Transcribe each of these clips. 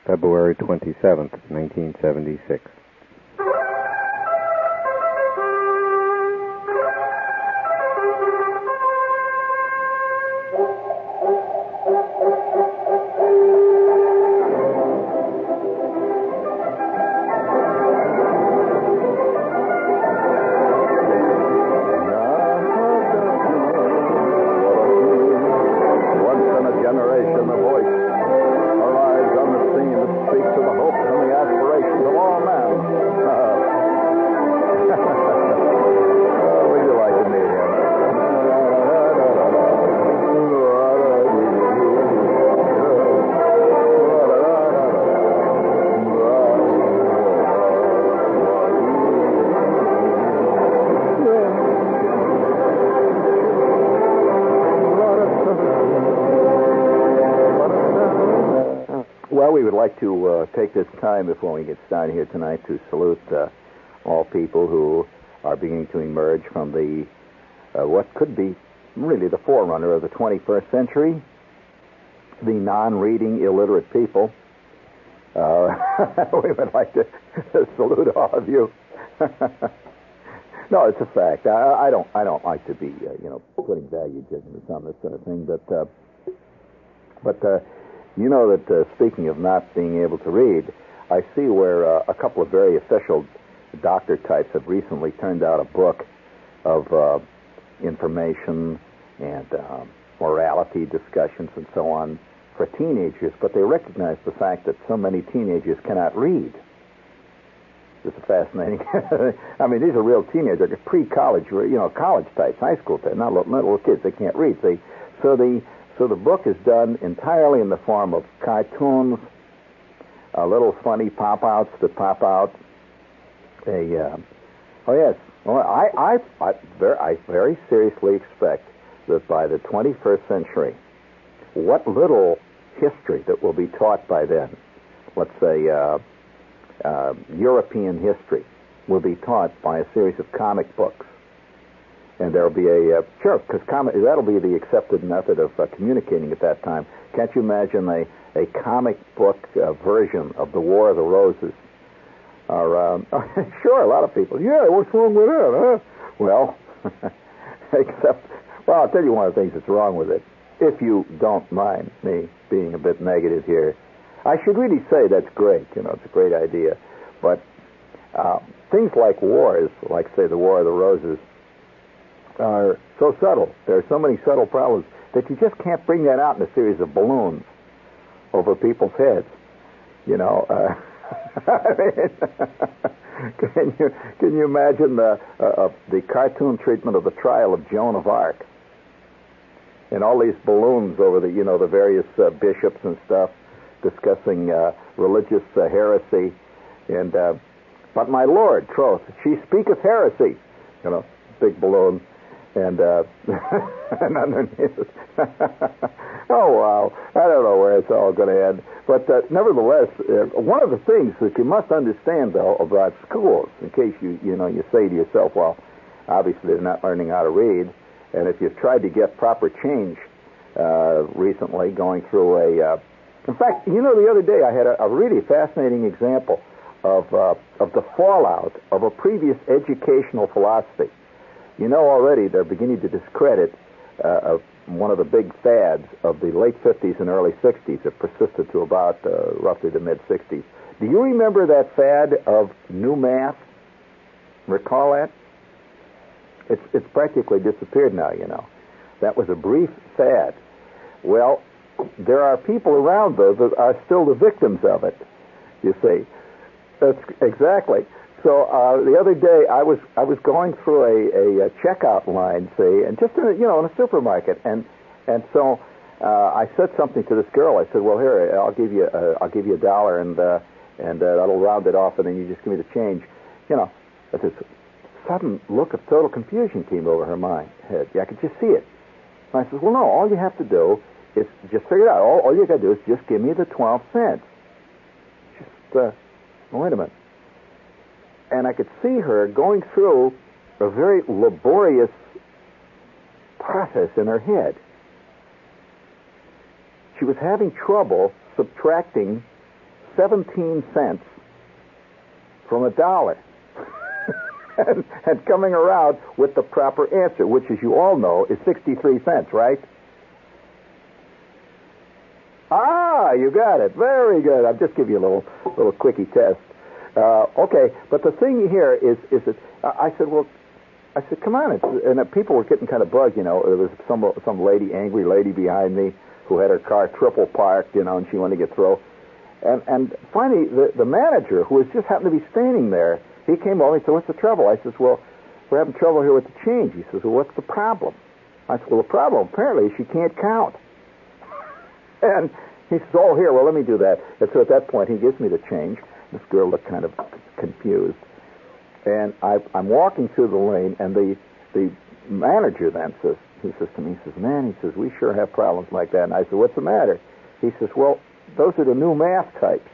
February 27th, 1976. We would like to take this time before we get started here tonight to salute all people who are beginning to emerge from the what could be really the forerunner of the 21st century, the non-reading illiterate people. We would like to salute all of you. No, it's a fact. I don't like to be putting value judgments on this sort of thing, but you know that speaking of not being able to read, I see where a couple of very official doctor types have recently turned out a book of information and morality discussions and so on for teenagers, but they recognize the fact that so many teenagers cannot read. This is fascinating. I mean, these are real teenagers, pre-college, college types, high school types, not little kids. They can't read. So the book is done entirely in the form of cartoons, little funny pop-outs that pop out. I very seriously expect that by the 21st century, what little history that will be taught by then, let's say European history, will be taught by a series of comic books. And there'll be because that'll be the accepted method of communicating at that time. Can't you imagine a comic book version of the War of the Roses? Or, sure, a lot of people, what's wrong with it, huh? Well, I'll tell you one of the things that's wrong with it. If you don't mind me being a bit negative here, I should really say that's great. It's a great idea. But things like wars, like, say, the War of the Roses, are so subtle. There are so many subtle problems that you just can't bring that out in a series of balloons over people's heads. I mean, can you imagine the cartoon treatment of the trial of Joan of Arc, and all these balloons over the various bishops and stuff discussing religious heresy, and but my Lord, troth, she speaketh heresy, big balloon. And and underneath oh, wow. I don't know where it's all going to end. But nevertheless, one of the things that you must understand, though, about schools, in case you say to yourself, well, obviously they're not learning how to read, and if you've tried to get proper change recently going through in fact, the other day I had a really fascinating example of the fallout of a previous educational philosophy. Already they're beginning to discredit one of the big fads of the late 50s and early 60s that persisted to about roughly the mid-60s. Do you remember that fad of new math? Recall that? It's practically disappeared now, That was a brief fad. Well, there are people around, though, that are still the victims of it, you see. That's exactly. So the other day I was going through a checkout line, see, and just in a supermarket, and so I said something to this girl. I said, "Well, here, I'll give you $1, and that'll round it off, and then you just give me the change." This sudden look of total confusion came over her head. I could just see it. And I said, "Well, no, all you have to do is just figure it out. All you got to do is just give me the 12 cents." Wait a minute. And I could see her going through a very laborious process in her head. She was having trouble subtracting 17 cents from $1. and coming around with the proper answer, which, as you all know, is 63 cents, right? Ah, you got it. Very good. I'll just give you a little quickie test. Okay, but the thing here is that I said, come on, and people were getting kind of bugged, There was some lady, angry lady behind me who had her car triple parked, and she wanted to get through. And finally, the manager, who was just happened to be standing there, he came over and said, what's the trouble? I says, well, we're having trouble here with the change. He says, well, what's the problem? I said, well, the problem apparently is she can't count. And he says, oh, here, well, let me do that. And so at that point, he gives me the change. This girl looked kind of confused. And I'm walking through the lane, and the manager then says to me, man, he says, we sure have problems like that. And I said, what's the matter? He says, well, those are the new math types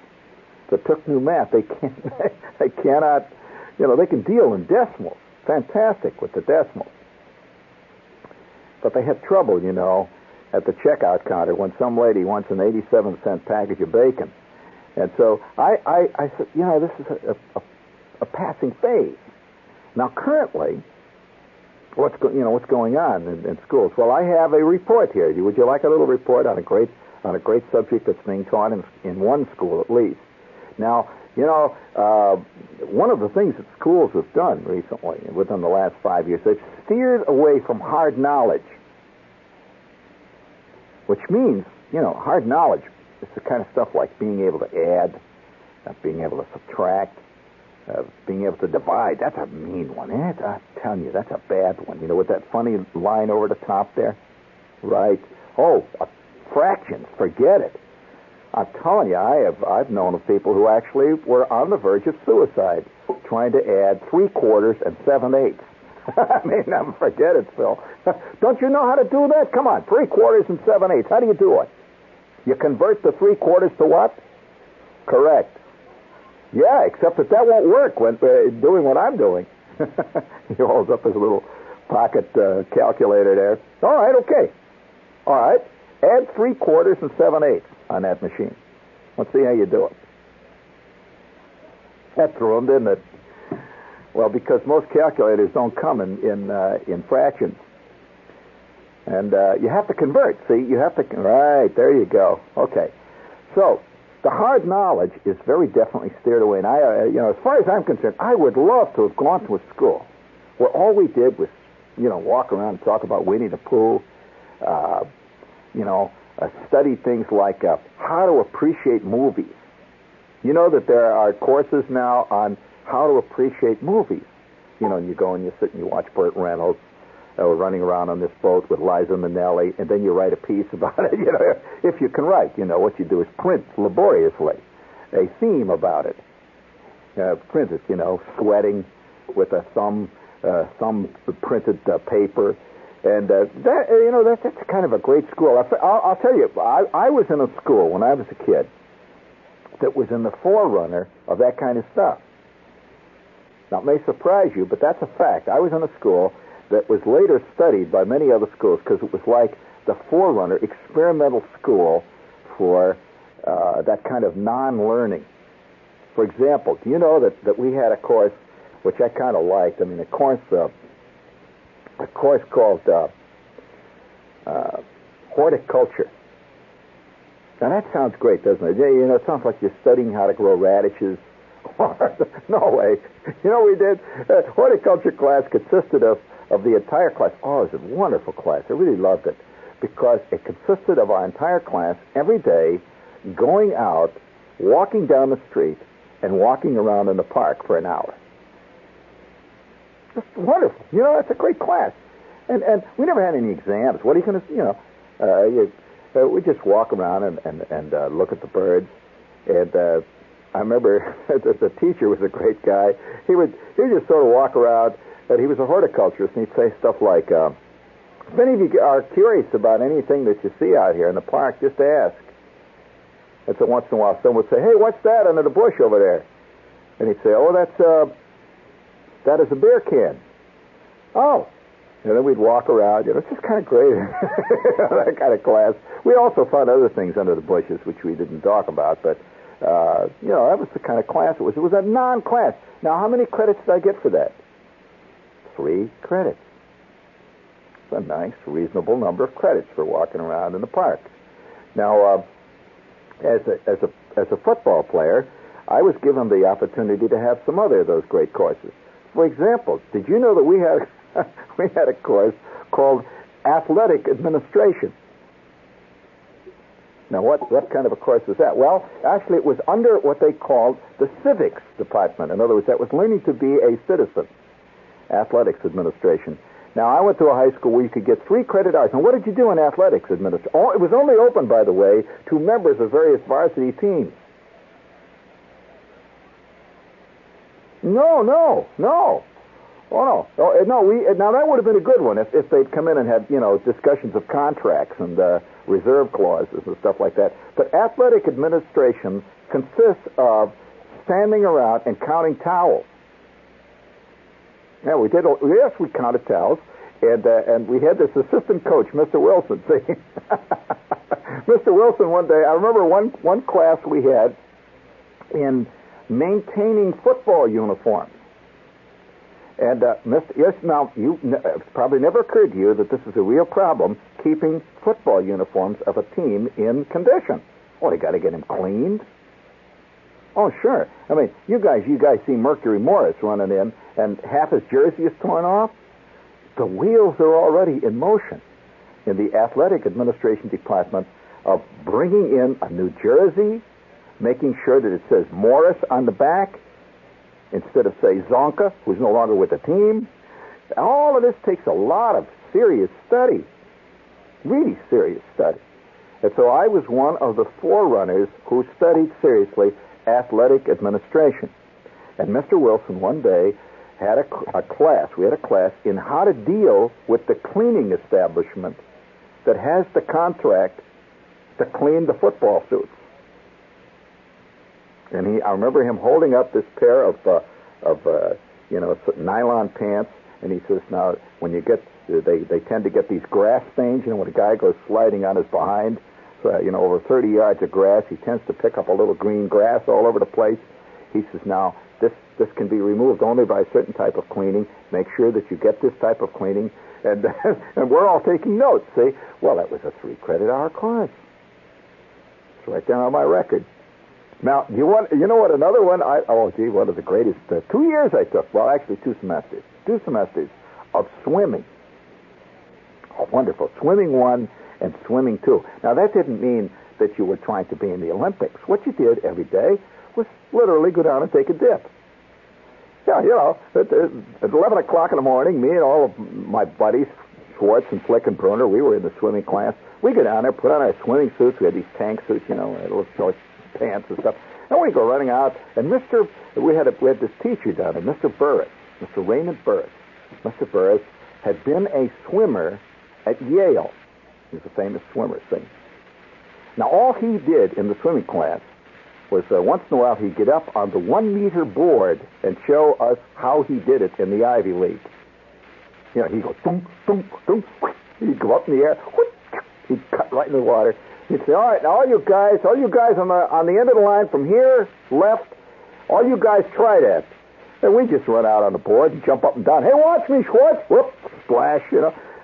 that took new math. They cannot, they can deal in decimals. Fantastic with the decimals. But they have trouble, at the checkout counter when some lady wants an 87-cent package of bacon. And so I said, this is a passing phase. Now, currently, what's going on in schools? Well, I have a report here. Would you like a little report on a great subject that's being taught in one school at least? Now, one of the things that schools have done recently, within the last 5 years, they've steered away from hard knowledge, which means, hard knowledge is the kind of stuff like being able to add, being able to subtract, being able to divide. That's a mean one. I'm telling you, that's a bad one. With that funny line over the top there? Right. Oh, fractions. Forget it. I'm telling you, I've known of people who actually were on the verge of suicide trying to add 3/4 and 7/8. I mean, forget it, Phil. Don't you know how to do that? Come on, 3/4 and 7/8. How do you do it? You convert the 3/4 to what? Correct. Yeah, except that won't work when doing what I'm doing. He holds up his little pocket calculator there. All right, okay. All right, add 3/4 and 7/8 on that machine. Let's see how you do it. That threw him, didn't it? Well, because most calculators don't come in fractions. And you have to convert. See, you have to... Right, there you go. Okay. So, the hard knowledge is very definitely steered away. And as far as I'm concerned, I would love to have gone to a school where all we did was, walk around and talk about Winnie the Pooh, study things like how to appreciate movies. You know that there are courses now on how to appreciate movies. And you go and you sit and you watch Burt Reynolds running around on this boat with Liza Minnelli, and then you write a piece about it. If you can write, what you do is print laboriously a theme about it. Print it, sweating with a thumb printed paper, and that's kind of a great school. I'll tell you, I was in a school when I was a kid that was in the forerunner of that kind of stuff. Now, it may surprise you, but that's a fact. I was in a school that was later studied by many other schools because it was like the forerunner experimental school for that kind of non-learning. For example, do you know that we had a course which I kind of liked? I mean, a course called horticulture. Now, that sounds great, doesn't it? It sounds like you're studying how to grow radishes. No way. We did. Horticulture class consisted of the entire class. Oh, it was a wonderful class. I really loved it because it consisted of our entire class every day going out, walking down the street, and walking around in the park for an hour. Just wonderful. That's a great class. And we never had any exams. What are you going to, we just walk around and look at the birds. And I remember the teacher was a great guy. He would just sort of walk around, and he was a horticulturist, and he'd say stuff like, if any of you are curious about anything that you see out here in the park, just ask. And so once in a while, someone would say, hey, what's that under the bush over there? And he'd say, oh, that is a beer can. Oh. And then we'd walk around. It's just kind of great. That kind of class. We also found other things under the bushes, which we didn't talk about, but That was the kind of class it was. It was a non-class. Now, how many credits did I get for that? 3 credits. It's a nice, reasonable number of credits for walking around in the park. Now, as a football player, I was given the opportunity to have some other of those great courses. For example, did you know that we had a course called Athletic Administration? Now, what kind of a course was that? Well, actually, it was under what they called the civics department. In other words, that was learning to be a citizen. Athletics administration. Now, I went to a high school where you could get 3 credit hours. Now, what did you do in athletics administration? Oh, it was only open, by the way, to members of various varsity teams. No. Oh, no. Now, that would have been a good one if they'd come in and had, discussions of contracts and reserve clauses and stuff like that. But athletic administration consists of standing around and counting towels. Yeah, we did. Yes, we counted towels, and we had this assistant coach, Mr. Wilson. See, Mr. Wilson. One day, I remember one class we had in maintaining football uniforms. And now it's probably never occurred to you that this is a real problem, keeping football uniforms of a team in condition. Oh, they got to get them cleaned. Oh, sure. I mean, you guys see Mercury Morris running in, and half his jersey is torn off. The wheels are already in motion in the athletic administration department of bringing in a new jersey, making sure that it says Morris on the back instead of, say, Zonka, who's no longer with the team. All of this takes a lot of serious study, really serious study. And so I was one of the forerunners who studied seriously athletic administration. And Mr. Wilson one day had a class. We had a class in how to deal with the cleaning establishment that has the contract to clean the football suits. And I remember him holding up this pair of nylon pants, and he says, now, when you get, they tend to get these grass stains, when a guy goes sliding on his behind, over 30 yards of grass, he tends to pick up a little green grass all over the place. He says, now, this can be removed only by a certain type of cleaning. Make sure that you get this type of cleaning. And and we're all taking notes, see? Well, that was a 3-credit-hour course. It's right down on my record. Now, you know what another one, one of the greatest, 2 years I took, well, actually 2 semesters. 2 semesters of swimming. Oh, wonderful. Swimming 1 and swimming 2. Now, that didn't mean that you were trying to be in the Olympics. What you did every day was literally go down and take a dip. Yeah, at 11 o'clock in the morning, me and all of my buddies, Schwartz and Flick and Bruner, we were in the swimming class. We go down there, put on our swimming suits. We had these tank suits, little short pants and stuff. And we go running out, and we had this teacher down there, Mr. Burris, Mr. Raymond Burris. Mr. Burris had been a swimmer at Yale. He was a famous swimmer, see. Now, all he did in the swimming class was once in a while he'd get up on the 1-meter board and show us how he did it in the Ivy League. He'd go, dunk, dunk, dunk. He'd go up in the air. He'd cut right in the water. He'd say, all right, now all you guys on the end of the line from here, left, all you guys try that. And we just run out on the board and jump up and down. Hey, watch me, Schwartz. Whoop, splash,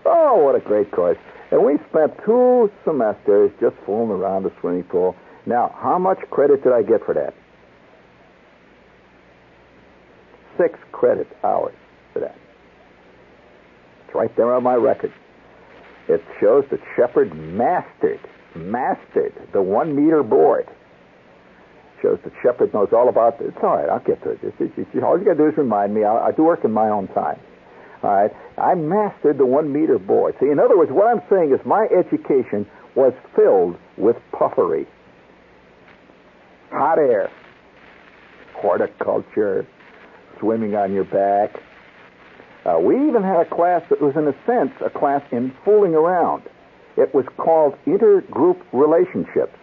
Oh, what a great course. And we spent 2 semesters just fooling around the swimming pool. Now, how much credit did I get for that? 6 credit hours for that. It's right there on my record. It shows that Shepard mastered the 1-meter board. It shows that Shepard knows all about this. It's all right, I'll get to it. All you got to do is remind me. I do work in my own time. All right, I mastered the 1-meter board. See, in other words, what I'm saying is my education was filled with puffery. Hot air, horticulture, swimming on your back. We even had a class that was, in a sense, a class in fooling around. It was called intergroup relationships.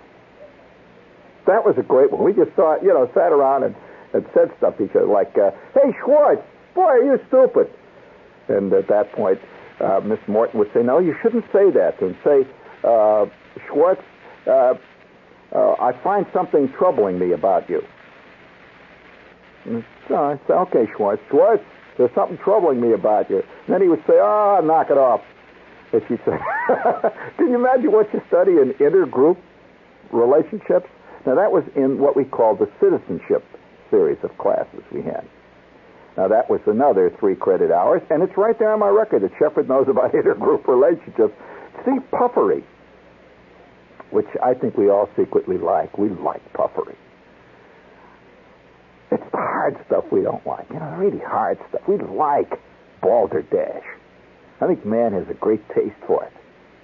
That was a great one. We just sat around and said stuff to each other like, hey, Schwartz, boy, are you stupid. And at that point, Miss Morton would say, no, you shouldn't say that. And say, Schwartz, I find something troubling me about you. So I say, okay, Schwartz, there's something troubling me about you. And then he would say, oh, knock it off. And she'd say, can you imagine what you study in intergroup relationships? Now, that was in what we called the citizenship series of classes we had. Now, that was another 3 credit hours, and it's right there on my record that Shepard knows about intergroup relationships. See, puffery, which I think we all secretly like. We like puffery. It's the hard stuff we don't like. You know, the really hard stuff. We like balderdash. I think man has a great taste for it.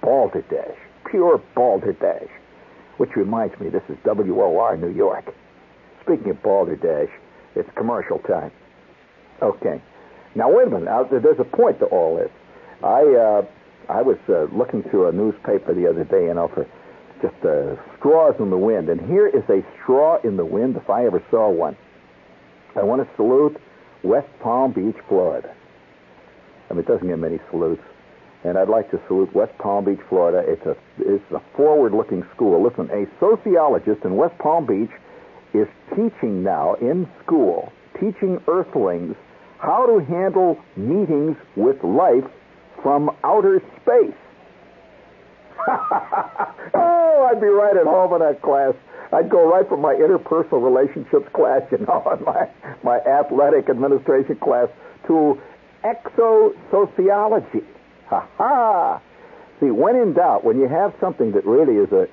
Balderdash. Pure balderdash. Which reminds me, this is WOR New York. Speaking of balderdash, it's commercial time. Okay. Now, wait a minute. Now, there's a point to all this. I was looking through a newspaper the other day, for just straws in the wind. And here is a straw in the wind, if I ever saw one. I want to salute West Palm Beach, Florida. I mean, it doesn't get many salutes. And I'd like to salute West Palm Beach, Florida. It's a forward-looking school. Listen, a sociologist in West Palm Beach is teaching now in school, teaching earthlings how to handle meetings with life from outer space. Oh, I'd be right at home in that class. I'd go right from my interpersonal relationships class, and my athletic administration class to exosociology. Ha-ha! See, when in doubt, when you have something that really is a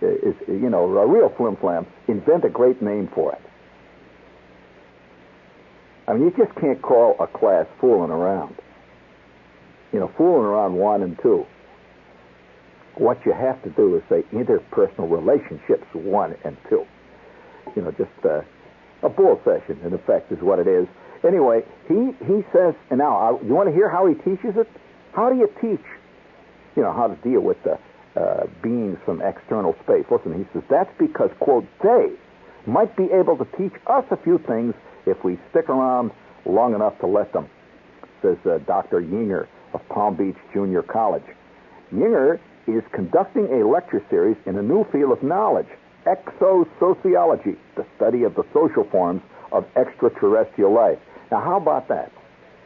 real flim-flam, invent a great name for it. I mean, you just can't call a class fooling around. Fooling around 1 and 2. What you have to do is say interpersonal relationships 1 and 2. Just a bull session, in effect, is what it is. Anyway, he says, and now, you want to hear how he teaches it? How do you teach, how to deal with the beings from external space? Listen, he says, that's because, quote, they might be able to teach us a few things if we stick around long enough to let them, says Dr. Yinger of Palm Beach Junior College. Yinger is conducting a lecture series in a new field of knowledge, exosociology, the study of the social forms of extraterrestrial life. Now, how about that?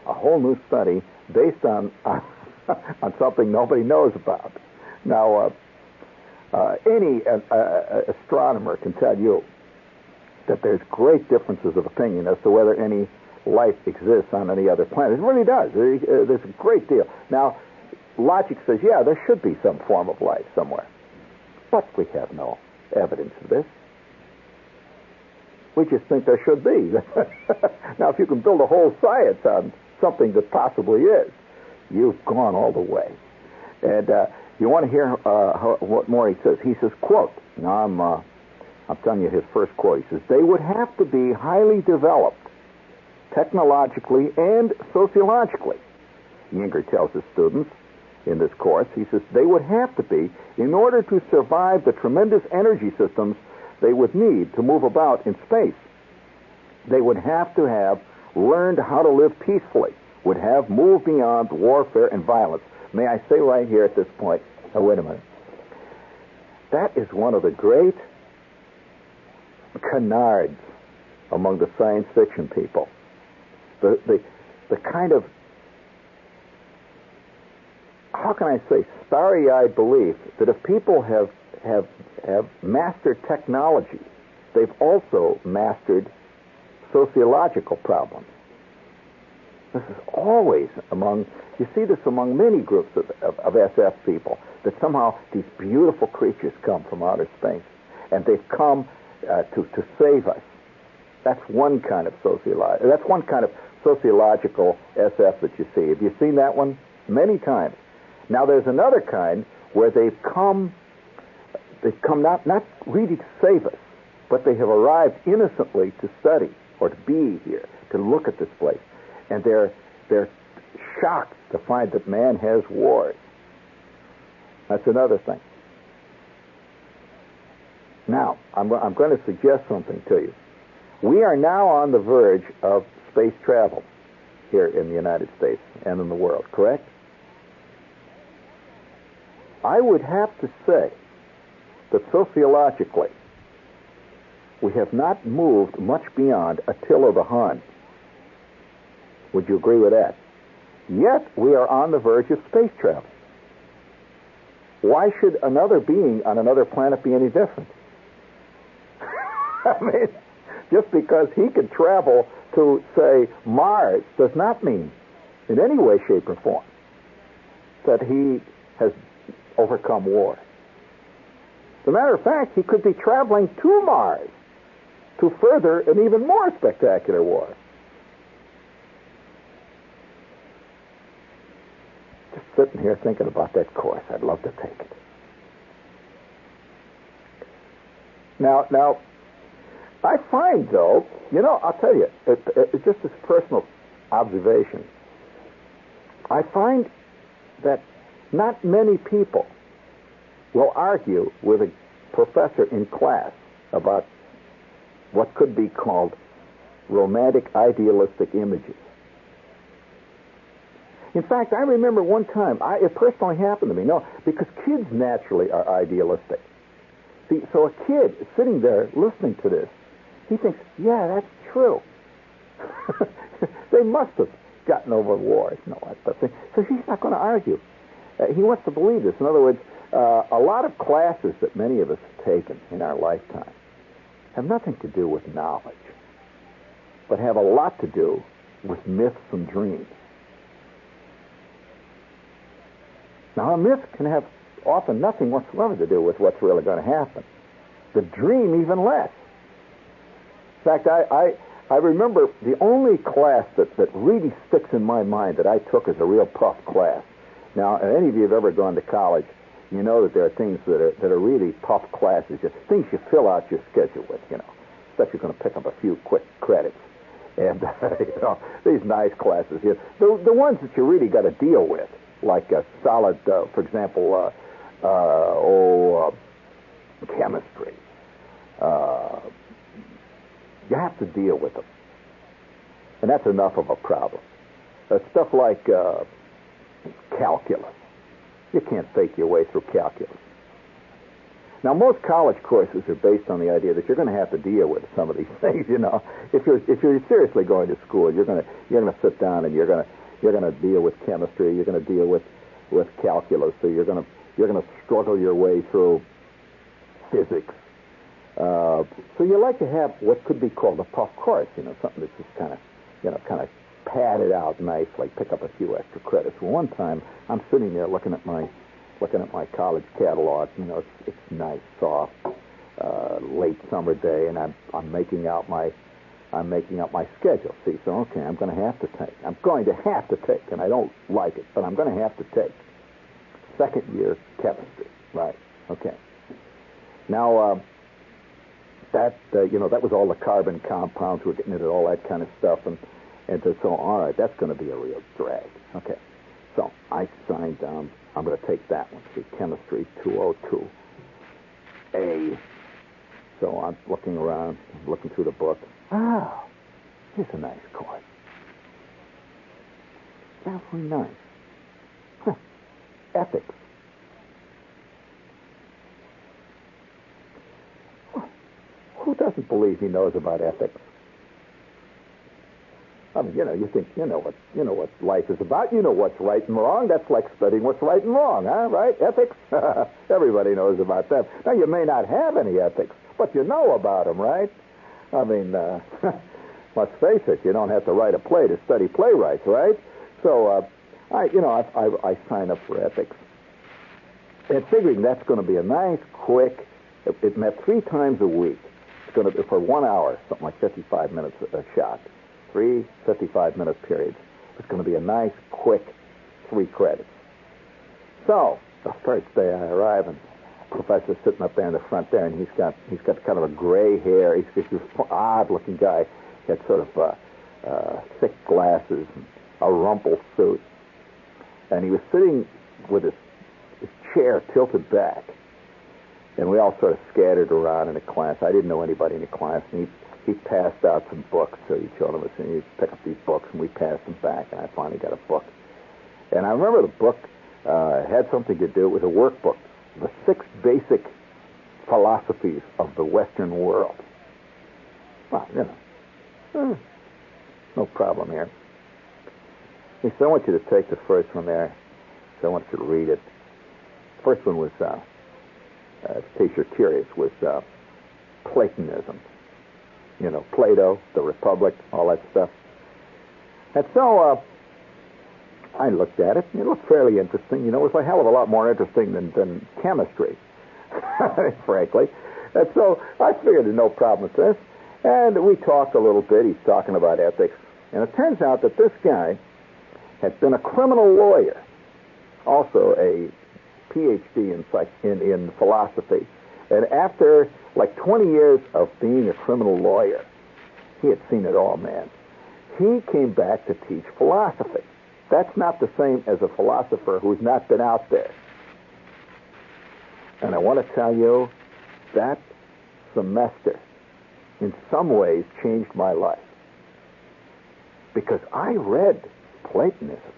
A whole new study based on something nobody knows about. Now, any astronomer can tell you that there's great differences of opinion as to whether any life exists on any other planet. It really does. There's a great deal. Now, logic says, yeah, there should be some form of life somewhere. But we have no evidence of this. We just think there should be. Now, if you can build a whole science on something that possibly is, you've gone all the way. And you want to hear what more he says. He says, quote, now I'm telling you his first quote. He says, they would have to be highly developed technologically and sociologically. Yinger tells his students in this course, he says, they would have to be in order to survive the tremendous energy systems they would need to move about in space. They would have to have learned how to live peacefully, would have moved beyond warfare and violence. May I say right here at this point, wait a minute. That is one of the great canards among the science fiction people. The kind of, how can I say, starry-eyed belief that if people have mastered technology, they've also mastered sociological problems. This is always you see this among many groups of SF people, that somehow these beautiful creatures come from outer space, and they've come to save us. That's one kind of sociological SF that you see. Have you seen that one? Many times. Now there's another kind where they've come not really to save us, but they have arrived innocently to study or to be here, to look at this place. And they're shocked to find that man has wars. That's another thing. Now, I'm going to suggest something to you. We are now on the verge of space travel here in the United States and in the world, correct? I would have to say that sociologically, we have not moved much beyond Attila the Hun. Would you agree with that? Yet we are on the verge of space travel. Why should another being on another planet be any different? I mean, just because he could travel to, say, Mars does not mean in any way, shape, or form that he has overcome war. As a matter of fact, he could be traveling to Mars to further an even more spectacular war. Just sitting here thinking about that course. I'd love to take it. Now, I find, though, I'll tell you, it's just this personal observation. I find that not many people will argue with a professor in class about what could be called romantic idealistic images. In fact, I remember one time, it personally happened to me, because kids naturally are idealistic. See, so a kid sitting there listening to this, he thinks, yeah, that's true. They must have gotten over wars and all that stuff. So he's not going to argue. He wants to believe this. In other words, a lot of classes that many of us have taken in our lifetime have nothing to do with knowledge, but have a lot to do with myths and dreams. Now, a myth can have often nothing whatsoever to do with what's really going to happen. The dream even less. In fact, I remember the only class that really sticks in my mind that I took as a real tough class. Now, if any of you have ever gone to college, you know that there are things that are really tough classes, just things you fill out your schedule with, stuff you're going to pick up a few quick credits. And, these nice classes here. The ones that you really got to deal with, like a solid, for example, chemistry. You have to deal with them. And that's enough of a problem. Stuff like calculus. You can't fake your way through calculus. Now, most college courses are based on the idea that you're going to have to deal with some of these things. If you're seriously going to school, you're going to sit down and you're going to deal with chemistry. You're going to deal with calculus. So you're going to struggle your way through physics. So you like to have what could be called a tough course. Something that's just kind of padded out nice, like pick up a few extra credits. Well, one time I'm sitting there looking at my college catalog. It's nice, soft, late summer day, and I'm making out my schedule. See, so okay, I'm going to have to take, and I don't like it, but I'm going to have to take second year chemistry, right? Okay. Now that was all the carbon compounds. We're getting into all that kind of stuff, and so all right, that's going to be a real drag. Okay, so I signed down. I'm going to take that one. See, chemistry 202 A. So I'm looking around, looking through the book. Ah, here's a nice course. Awfully nice. Huh. Ethics. Who doesn't believe he knows about ethics? I mean, you think you know what life is about. You know what's right and wrong. That's like studying what's right and wrong, huh? Right? Ethics. Everybody knows about them. Now, you may not have any ethics, but you know about them, right? I mean, let's face it. You don't have to write a play to study playwrights, right? So, I sign up for ethics, and figuring that's going to be a nice, quick. It met 3 times a week. It's going to be for 1 hour, something like 55 minutes a shot. 3 55-minute periods. It's going to be a nice, quick 3 credits. So, the first day I arrive, and the professor's sitting up there in the front there, and he's got kind of a gray hair. He's this odd-looking guy. He had sort of thick glasses and a rumpled suit. And he was sitting with his chair tilted back. And we all sort of scattered around in the class. I didn't know anybody in the class, and he passed out some books to each one of us, and he'd pick up these books, and we passed them back, and I finally got a book. And I remember the book had something to do with a workbook, the 6 basic philosophies of the Western world. Well, no problem here. He said, I want you to take the first one there. So I want you to read it. First one was, in case you're curious, was Platonism. Plato, the Republic, all that stuff. And so I looked at it, and it looked fairly interesting. It was a hell of a lot more interesting than chemistry, frankly. And so I figured no problem with this. And we talked a little bit. He's talking about ethics. And it turns out that this guy had been a criminal lawyer, also a PhD in philosophy. And after 20 years of being a criminal lawyer, he had seen it all, man. He came back to teach philosophy. That's not the same as a philosopher who's not been out there. And I want to tell you, that semester, in some ways, changed my life. Because I read Platonism.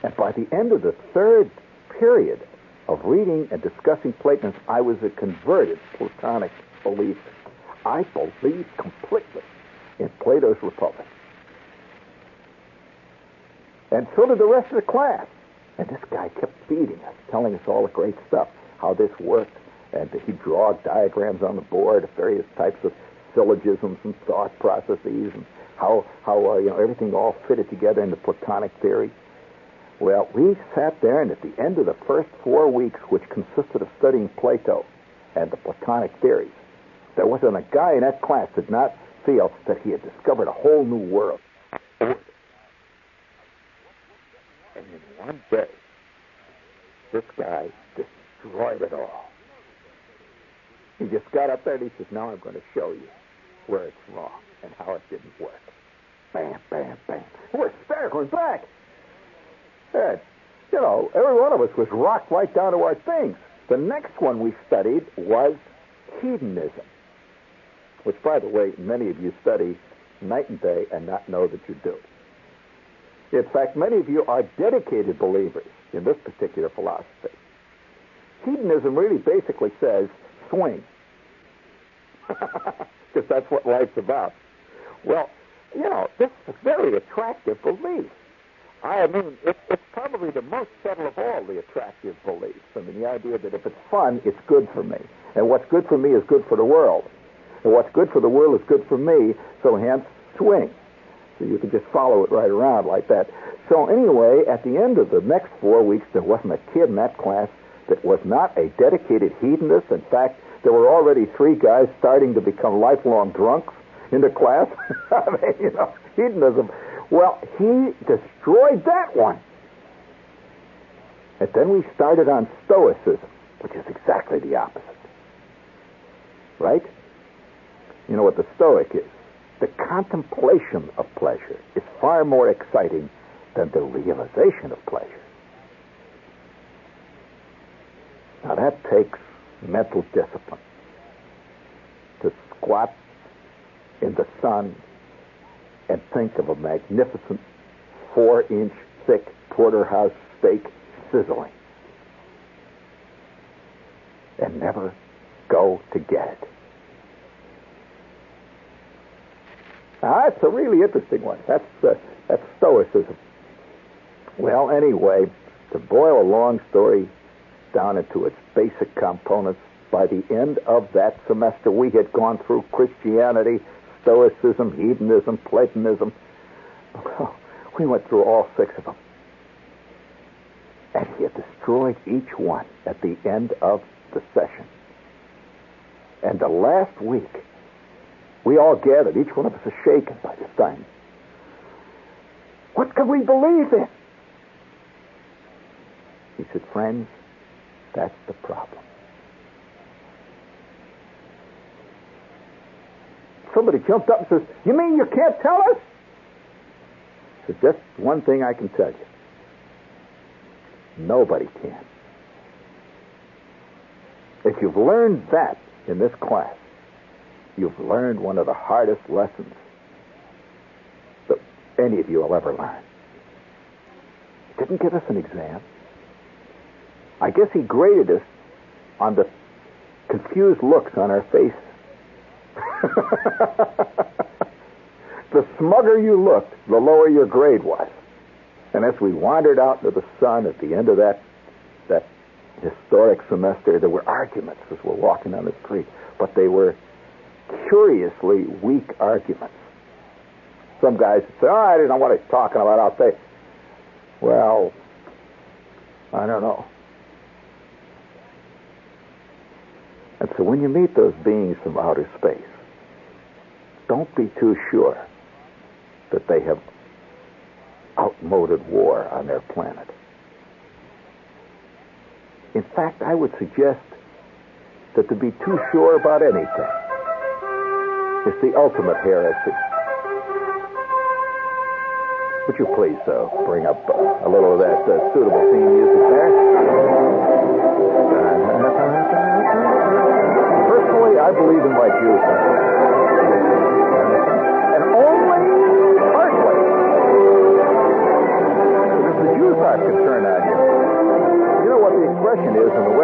And by the end of the third period of reading and discussing Platonism, I was a converted Platonic believer. I believed completely in Plato's Republic. And so did the rest of the class. And this guy kept feeding us, telling us all the great stuff, how this worked. And he'd draw diagrams on the board of various types of syllogisms and thought processes, and how everything all fitted together into Platonic theory. Well, we sat there, and at the end of the first 4 weeks, which consisted of studying Plato and the Platonic theories, there wasn't a guy in that class that did not feel that he had discovered a whole new world. And in one day, this guy destroyed it all. He just got up there and he says, now I'm going to show you where it's wrong and how it didn't work. Bam, bam, bam. We're circling back. And, every one of us was rocked right down to our things. The next one we studied was hedonism, which, by the way, many of you study night and day and not know that you do. In fact, many of you are dedicated believers in this particular philosophy. Hedonism really basically says, swing. Because that's what life's about. Well, this is a very attractive belief. I mean, it's probably the most subtle of all the attractive beliefs. I mean, the idea that if it's fun, it's good for me. And what's good for me is good for the world. And what's good for the world is good for me, so hence, swing. So you can just follow it right around like that. So anyway, at the end of the next 4 weeks, there wasn't a kid in that class that was not a dedicated hedonist. In fact, there were already 3 guys starting to become lifelong drunks in the class. I mean, hedonism. Well, he destroyed that one. And then we started on Stoicism, which is exactly the opposite. Right? You know what the Stoic is? The contemplation of pleasure is far more exciting than the realization of pleasure. Now that takes mental discipline. To squat in the sun and think of a magnificent 4-inch thick porterhouse steak sizzling and never go to get it. Now, that's a really interesting one. That's Stoicism. Well, anyway, to boil a long story down into its basic components, by the end of that semester, we had gone through Christianity, Stoicism, hedonism, Platonism. We went through all 6 of them. And he had destroyed each one at the end of the session. And the last week, we all gathered. Each one of us is shaken by this time. What can we believe in? He said, friends, that's the problem. Somebody jumped up and says, you mean you can't tell us? I said, just one thing I can tell you. Nobody can. If you've learned that in this class, you've learned one of the hardest lessons that any of you will ever learn. He didn't give us an exam. I guess he graded us on the confused looks on our faces. The smugger you looked, the lower your grade was. And as we wandered out into the sun at the end of that historic semester, there were arguments as we're walking down the street, but they were curiously weak arguments. Some guys would say, I don't know what he's talking about. I'll say, well, I don't know. And so when you meet those beings from outer space, don't be too sure that they have outmoded war on their planet. In fact, I would suggest that to be too sure about anything is the ultimate heresy. Would you please bring up a little of that suitable theme music there? Personally, I believe in my Jews. And only partly. Because the Jews aren't concerned on you. You know what the expression is in the